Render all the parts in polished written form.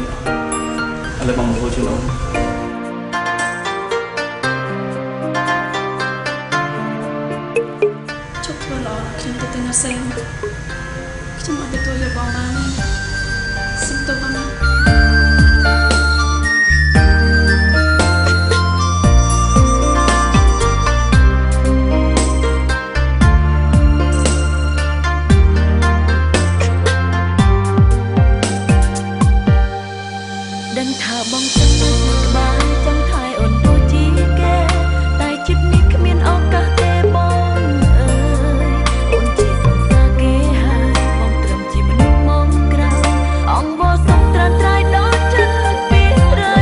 នេះឥឡូវបងចូលចូលជប់ធ្វើល្អខ្ញុំទៅទៅនៅសេមខ្ញុំអត់ទទួលយកបងបានទេសុំទោសបងណាដឹងថាបងចង់នៅក្បែរចង់ថែអូនដូចជាគេតែជិតនេះគ្មានឱកាសទេបងអើយអូនជាសង្សារគេហើយបងត្រឹមជាមនុស្សមកក្រៅអង្វរសុំត្រានត្រៃដល់ចិត្តពីត្រី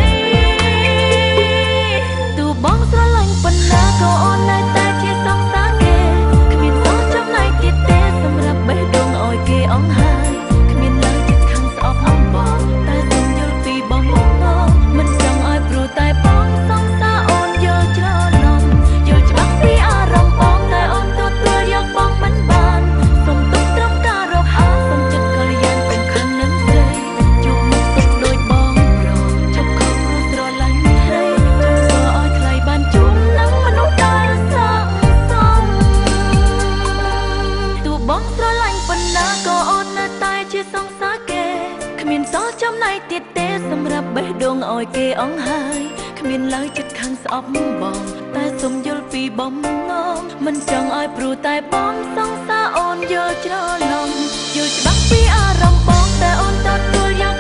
ទោះបងស្រឡាញ់ប៉ុណ្ណាក៏អូននៅតែជាសង្សារគេគ្មានសោះចំណៃទៀតទេសម្រាប់បេះដូងឲ្យគេអង្ហើយគ្មានឡើយចិត្តខាងស្អប់អំបងតែសុំយល់ពីបងមិនចង់ឲ្យព្រោះតែបងសង្សារអូនយកច្រឡំយល់ច្បាស់ពីអារម្មណ៍បងតែអូនទទួលយកបងមិនបានសុំទុកត្រឹមការរកអាសុំចិត្តកល្យានទាំងខណ្ឌនឹងស្រីជួបមុខទុកដូចបងប្រជប់ខំព្រោះស្រឡាញ់ត្រីធ្វើឲ្យថ្លៃបានជួបនឹងមនុស្សដែលសង្សំទោះបងស្រឡាញ់ប៉ុណ្ណាក៏អូននៅតែជាសង្សារគេគ្មានសល់ចំណៃទៀតទេសម្រាប់បេះដូងឲ្យគេអង្ហើយគ្មានឡើយចិត្តខាងស្អប់បងតែសុំយល់ពីបំងងមិនចង់ឲ្យព្រោះតែបងសង្សារអូនយកច្រឡំយល់ច្បាស់ពីអារម្មណ៍បងតែអូនទទួលយក